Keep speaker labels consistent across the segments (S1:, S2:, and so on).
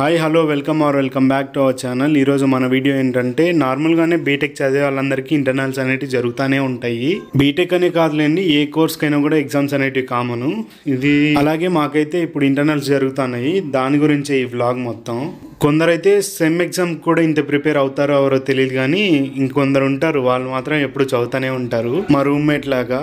S1: Hi hello welcome back to our channel. ఈరోజు మన video ఏంటంటే నార్మల్గానే బీటెక్ చదివే వాళ్ళందరికీ ఇంటర్నల్స్ అనేవి జరుగుతూనే ఉంటాయి. బీటెక్ అనే కాదులేండి, ఏ కోర్స్కైనా కూడా ఎగ్జామ్స్ అనేటివి కామను. ఇది అలాగే మాకైతే ఇప్పుడు ఇంటర్నల్స్ జరుగుతున్నాయి, దాని గురించే ఈ వ్లాగ్ మొత్తం. కొందరైతే సెమ్ ఎగ్జామ్ కూడా ఇంత ప్రిపేర్ అవుతారో ఎవరో తెలియదు, కానీ ఇంకొందరు ఉంటారు వాళ్ళు మాత్రం ఎప్పుడు చదువుతూనే ఉంటారు. మా రూమ్మేట్ లాగా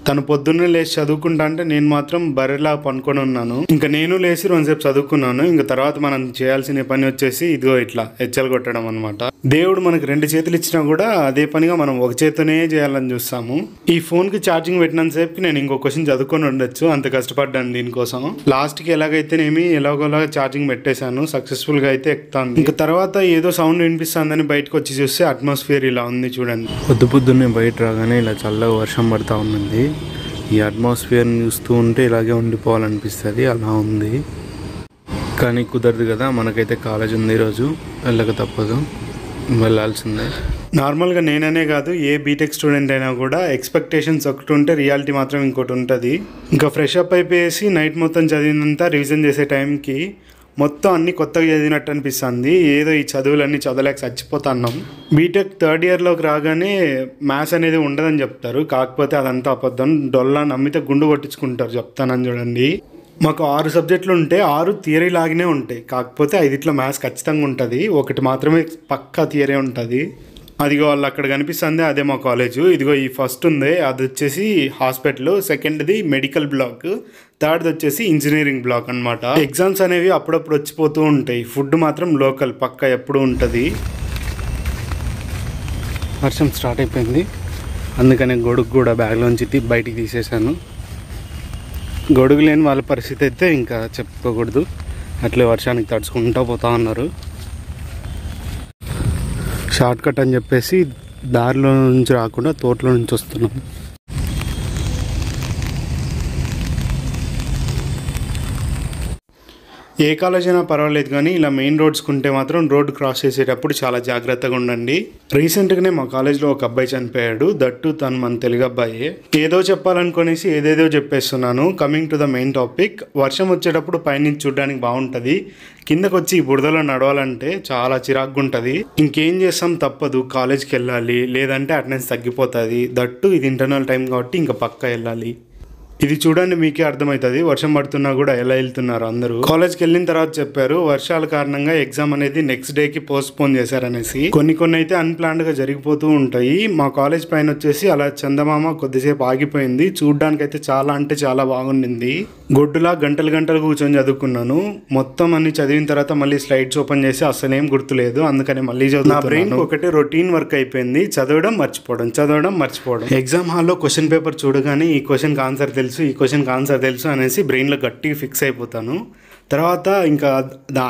S1: తను పొద్దున్నే లేచి చదువుకుంటా అంటే నేను మాత్రం బర్రెలా పనుకొని ఉన్నాను. ఇంకా నేను లేచి రెండుసేపు చదువుకున్నాను. ఇంకా తర్వాత మనం చేయాల్సిన పని వచ్చేసి ఇదిగో ఇట్లా హెచ్చలు కొట్టడం అనమాట. దేవుడు మనకి రెండు చేతులు ఇచ్చినా కూడా అదే పనిగా మనం ఒక చేతితోనే చేయాలని చూస్తాము. ఈ ఫోన్ కి ఛార్జింగ్ పెట్టినంత సేపుకి నేను ఇంకో క్వశ్చన్ చదువుకొని ఉండొచ్చు, అంత కష్టపడ్డాను దీనికోసం. లాస్ట్ కి ఎలాగైతేనేమి ఎలాగోలా ఛార్జింగ్ పెట్టేశాను, సక్సెస్ఫుల్ గా అయితే ఎక్కుతాను. ఇంకా తర్వాత ఏదో సౌండ్ వినిపిస్తుందని బయటకు వచ్చి చూస్తే అట్మాస్ఫియర్ ఇలా ఉంది చూడండి. పొద్దున్నే బయట రాగానే ఇలా చల్లగా వర్షం పడతా ఉన్నది. ఈ అట్మాస్ఫియర్ని చూస్తూ ఉంటే ఇలాగే ఉండిపోవాలనిపిస్తుంది, అలా ఉంది. కానీ కుదరదు కదా, మనకైతే కాలేజ్ ఉంది ఈరోజు, వెళ్ళక తప్పదు, వెళ్ళాల్సిందే. నార్మల్గా నేననే కాదు, ఏ బీటెక్ స్టూడెంట్ అయినా కూడా ఎక్స్పెక్టేషన్స్ ఒకటి ఉంటే రియాలిటీ మాత్రం ఇంకోటి ఉంటుంది. ఇంకా ఫ్రెష్ అప్ అయిపోయేసి నైట్ మొత్తం చదివినంతా రివిజన్ చేసే టైంకి మొత్తం అన్ని కొత్తగా చదివినట్టు అనిపిస్తుంది. ఏదో ఈ చదువులన్నీ చదవలేక చచ్చిపోతున్నాం. బీటెక్ థర్డ్ ఇయర్లోకి రాగానే మ్యాథ్స్ అనేది ఉండదని చెప్తారు, కాకపోతే అదంతా అబద్ధం. డొల్లా నమ్మితే గుండు కొట్టించుకుంటారు, చెప్తానని చూడండి. మాకు 6 సబ్జెక్టులు ఉంటే 6 థియరీ లాగానే ఉంటాయి, కాకపోతే 5 మ్యాథ్స్ ఖచ్చితంగా ఉంటుంది, ఒకటి మాత్రమే పక్కా థియరీ ఉంటుంది. అదిగో వాళ్ళు అక్కడ కనిపిస్తుంది, అదే మా కాలేజు. ఇదిగో ఈ ఫస్ట్ ఉంది, అది వచ్చేసి హాస్పిటల్, సెకండ్ది మెడికల్ బ్లాక్, థర్డ్ది వచ్చేసి ఇంజనీరింగ్ బ్లాక్ అనమాట. ఎగ్జామ్స్ అనేవి అప్పుడప్పుడు వచ్చిపోతూ ఉంటాయి. ఫుడ్ మాత్రం లోకల్ పక్కా ఎప్పుడు ఉంటుంది. వర్షం స్టార్ట్ అయిపోయింది, అందుకనే గొడుగు కూడా బ్యాగ్లోంచి బయటికి తీసేసాను. గొడుగు లేని వాళ్ళ పరిస్థితి అయితే ఇంకా చెప్పుకోకూడదు, అట్లే వర్షానికి తడుచుకుంటూ పోతా ఉన్నారు. షార్ట్ కట్ అని చెప్పేసి దారిలో నుంచి రాకుండా తోటలో నుంచి వస్తున్నాం. ఏ కాలేజ్ అయినా పర్వాలేదు, కానీ ఇలా మెయిన్ రోడ్స్కి ఉంటే మాత్రం రోడ్డు క్రాస్ చేసేటప్పుడు చాలా జాగ్రత్తగా ఉండండి. రీసెంట్గానే మా కాలేజ్లో ఒక అబ్బాయి చనిపోయాడు, దట్టు తను మన తెలుగు అబ్బాయి. ఏదో చెప్పాలనుకునేసి ఏదేదో చెప్పేస్తున్నాను. Coming to the main topic. వర్షం వచ్చేటప్పుడు పైనుంచి చూడడానికి బాగుంటుంది, కిందకు వచ్చి ఈ బురదలో నడవాలంటే చాలా చిరాగ్గా ఉంటుంది. ఇంకేం చేస్తాం, తప్పదు, కాలేజ్కి వెళ్ళాలి, లేదంటే అటెండెన్స్ తగ్గిపోతుంది. దట్టు ఇది ఇంటర్నల్ టైం కాబట్టి ఇంకా పక్కా వెళ్ళాలి. ఇది చూడండి, మీకే అర్థమవుతుంది వర్షం పడుతున్నా కూడా ఎలా వెళ్తున్నారు అందరూ. కాలేజ్కి వెళ్ళిన తర్వాత చెప్పారు వర్షాల కారణంగా ఎగ్జామ్ అనేది నెక్స్ట్ డేకి పోస్ట్పోన్ చేశారనేసి. కొన్ని అయితే అన్ప్లాన్డ్ గా జరిగిపోతూ ఉంటాయి. మా కాలేజ్ పైన వచ్చేసి అలా చందమామ కొద్దిసేపు ఆగిపోయింది, చూడ్డానికి అయితే చాలా అంటే చాలా బాగుండింది. గొడ్డులా గంటలు కూర్చొని చదువుకున్నాను. మొత్తం అన్ని చదివిన తర్వాత మళ్ళీ స్లైడ్స్ ఓపెన్ చేసి అసలేం గుర్తులేదు, అందుకని మళ్ళీ చదువు. నా బ్రెయిన్ ఒకటే రొటీన్ వర్క్ అయిపోయింది, చదవడం మర్చిపోవడం. ఎగ్జామ్ హాల్లో క్వశ్చన్ పేపర్ చూడగానే ఈ క్వశ్చన్కి ఆన్సర్ తెలుసు అనేసి బ్రెయిన్లో గట్టిగా ఫిక్స్ అయిపోతాను. తర్వాత ఇంకా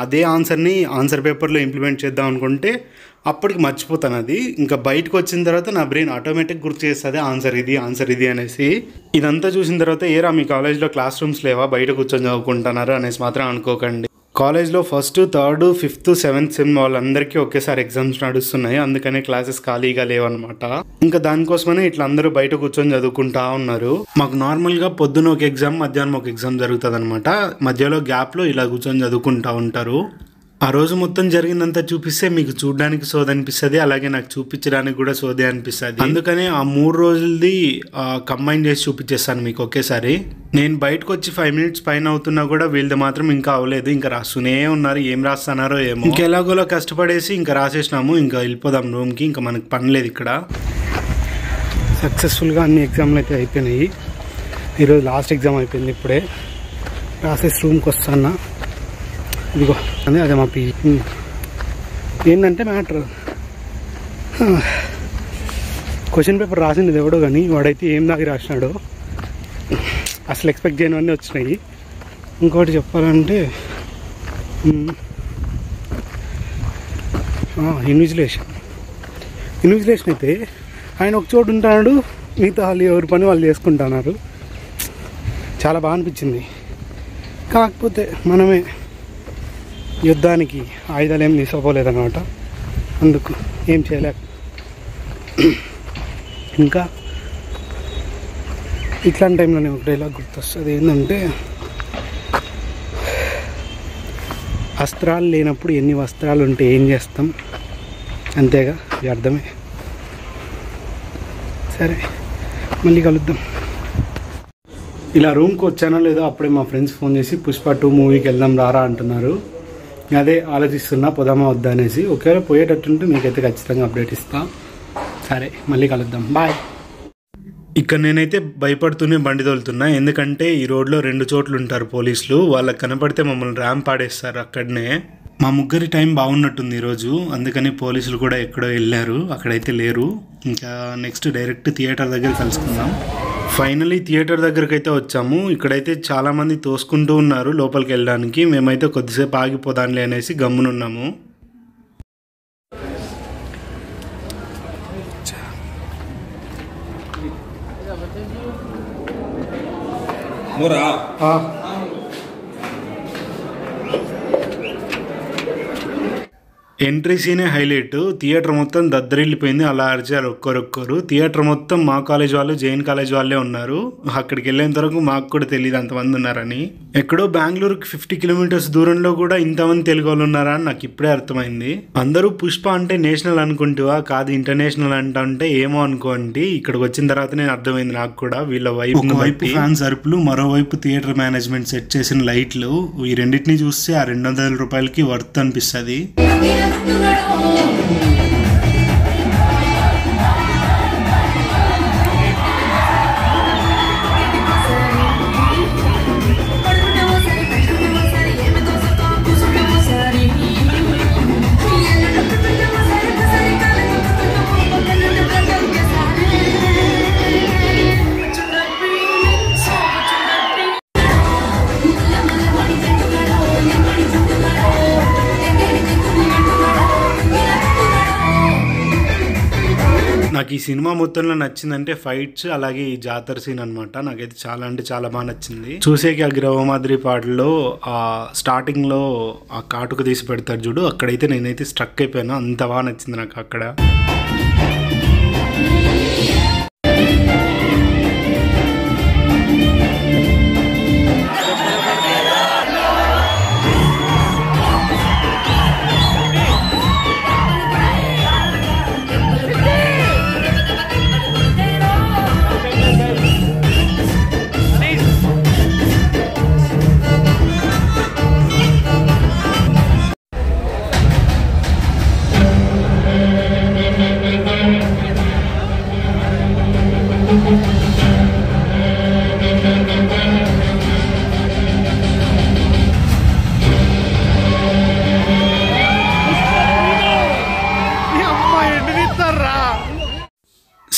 S1: అదే ఆన్సర్ పేపర్లో ఇంప్లిమెంట్ చేద్దాం అనుకుంటే అప్పటికి మర్చిపోతాను. అది ఇంకా బయటకు వచ్చిన తర్వాత నా బ్రెయిన్ ఆటోమేటిక్ గుర్తు చేస్తుంది ఆన్సర్ ఇది అనేసి. ఇదంతా చూసిన తర్వాత ఏరా మీ కాలేజ్లో క్లాస్ రూమ్స్ లేవా, బయట కూర్చొని చదువుకుంటున్నారు అనేసి మాత్రం అనుకోకండి. కాలేజ్లో first, third, fifth, seventh sem వాళ్ళందరికీ ఒకేసారి ఎగ్జామ్స్ నడుస్తున్నాయి, అందుకనే క్లాసెస్ ఖాళీగా లేవన్నమాట. ఇంకా దానికోసమనే ఇట్లా అందరూ బయట కూర్చొని చదువుకుంటా ఉన్నారు. మాకు నార్మల్గా పొద్దున ఒక ఎగ్జామ్, మధ్యాహ్నం ఒక ఎగ్జామ్ జరుగుతుంది అనమాట. మధ్యలో గ్యాప్లో ఇలా కూర్చొని చదువుకుంటా ఉంటారు. ఆ రోజు మొత్తం జరిగిందంతా చూపిస్తే మీకు చూడడానికి సోది అనిపిస్తుంది, అలాగే నాకు చూపించడానికి కూడా సోదే అనిపిస్తుంది. అందుకనే ఆ 3 రోజులది కంబైన్ చేసి చూపించేస్తాను మీకు ఒకేసారి. నేను బయటకు వచ్చి 5 మినిట్స్ పైన అవుతున్నా కూడా వీళ్ళది మాత్రం ఇంకా అవ్వలేదు, ఇంకా రాస్తూనే ఉన్నారు. ఏం రాస్తున్నారో ఏమో. ఇంకెలాగోలా కష్టపడేసి ఇంకా రాసేసినాము, ఇంకా వెళ్ళిపోదాం రూమ్కి, ఇంకా మనకు పని లేదు ఇక్కడ. సక్సెస్ఫుల్గా అన్ని ఎగ్జామ్లు అయితే అయిపోయినాయి. ఈరోజు లాస్ట్ ఎగ్జామ్ అయిపోయింది, ఇప్పుడే రాసేసి రూమ్కి వస్తాను. ఇదిగో అదే మా ఏంటంటే మ్యాటర్, క్వశ్చన్ పేపర్ రాసింది ఎవడో కానీ వాడైతే ఏం దాకా రాసినాడో, అసలు ఎక్స్పెక్ట్ చేయనివన్నీ వచ్చినాయి. ఇంకోటి చెప్పాలంటే ఇన్విజిలేషన్ అయితే ఆయన ఒక చోటు ఉంటాడు, మిగతా వాళ్ళు ఎవరి పని వాళ్ళు చేసుకుంటున్నారు. చాలా బాగా అనిపించింది. కాకపోతే మనమే యుద్ధానికి ఆయుధాలు ఏం తీసుకోపోలేదన్నమాట, అందుకు ఏం చేయలేక. ఇంకా ఇట్లాంటి టైంలోనే ఒక డైలాగ్ గుర్తొస్తుంది, ఏంటంటే అస్త్రాలు లేనప్పుడు ఎన్ని వస్త్రాలు ఉంటే ఏం చేస్తాం, అంతేగా, వ్యర్థమే. సరే, మళ్ళీ కలుద్దాం. ఇలా రూమ్కి వచ్చానో లేదో అప్పుడే మా ఫ్రెండ్స్ ఫోన్ చేసి పుష్ప 2 మూవీకి వెళ్దాం రారా అంటున్నారు. అదే ఆలోచిస్తున్నా పోదామా వద్దా అనేసి. ఒకవేళ పోయేటట్టుంటే మీకైతే ఖచ్చితంగా అప్డేట్ ఇస్తా. సరే, మళ్ళీ కలుద్దాం, బాయ్. ఇక్కడ నేనైతే భయపడుతూనే బండి తోలుతున్నా, ఎందుకంటే ఈ రోడ్లో 2 చోట్ల ఉంటారు పోలీసులు. వాళ్ళకి కనపడితే మమ్మల్ని ర్యాంప్ ఆడేస్తారు అక్కడనే. మా ముగ్గురి టైం బాగున్నట్టుంది ఈరోజు, అందుకని పోలీసులు కూడా ఎక్కడో వెళ్ళారు, అక్కడైతే లేరు. ఇంకా నెక్స్ట్ డైరెక్ట్ థియేటర్ దగ్గర కలుసుకుందాం. ఫైనలీ థియేటర్ దగ్గరికి అయితే వచ్చాము. ఇక్కడైతే చాలామంది తోసుకుంటూ ఉన్నారు లోపలికి వెళ్ళడానికి. మేమైతే కొద్దిసేపు ఆగిపోదాంలే అనేసి గమ్మునున్నాము. ఎంట్రీ సీనే హైలైట్. థియేటర్ మొత్తం దద్దరిల్లిపోయింది, అలా అరిచారు ఒక్కరొక్కరు. థియేటర్ మొత్తం మా కాలేజ్ వాళ్ళు, జైన్ కాలేజ్ వాళ్ళే ఉన్నారు. అక్కడికి వెళ్ళేంత వరకు మాకు కూడా తెలియదు అంతమంది ఉన్నారని. ఎక్కడో బెంగళూరుకి 50 కిలోమీటర్స్ దూరంలో కూడా ఇంతమంది తెలుగు వాళ్ళు ఉన్నారా అని నాకు ఇప్పుడే అర్థమైంది. అందరూ పుష్ప అంటే నేషనల్ అనుకుంటువా, కాదు ఇంటర్నేషనల్ అంటే ఏమో అనుకోండి. ఇక్కడికి వచ్చిన తర్వాత నేను అర్థమైంది నాకు కూడా. వీళ్ళ వైపు ఫ్యాన్స్ అరుపులు, మరోవైపు థియేటర్ మేనేజ్మెంట్ సెట్ చేసిన లైట్లు, ఈ రెండింటిని చూస్తే ఆ 200 రూపాయలకి వర్త్ అనిపిస్తుంది. నాకు ఈ సినిమా మొత్తంలో నచ్చిందంటే ఫైట్స్, అలాగే ఈ జాతర సీన్ అనమాట. నాకైతే చాలా అంటే చాలా బాగా నచ్చింది. చూసేకి ఆ గ్రహమాదిరి పాటలో ఆ స్టార్టింగ్లో ఆ కాటుకు తీసి పెడతారు చూడు, అక్కడైతే నేనైతే స్ట్రక్ అయిపోయాను, అంత బాగా నచ్చింది నాకు అక్కడ.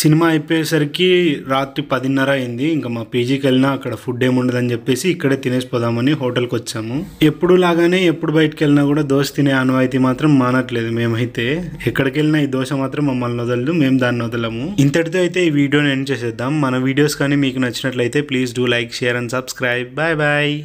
S1: సినిమా అయిపోయేసరికి రాత్రి 10:30 అయింది. ఇంకా మా పీజీకి వెళ్ళినా అక్కడ ఫుడ్ ఏముండదని చెప్పేసి ఇక్కడే తినేసిపోదామని హోటల్కి వచ్చాము. ఎప్పుడు లాగానే ఎప్పుడు బయటకు వెళ్ళినా కూడా దోశ తినే ఆనవాయితీ మాత్రం మానట్లేదు. మేమైతే ఎక్కడికి వెళ్ళినా ఈ దోశ మాత్రం మమ్మల్ని వదలదు, మేము దాన్ని వదలము. ఇంతటితో అయితే ఈ వీడియోని ఎండ్ చేసేద్దాం. మన వీడియోస్ కానీ మీకు నచ్చినట్లయితే please do like, share and subscribe. Bye bye.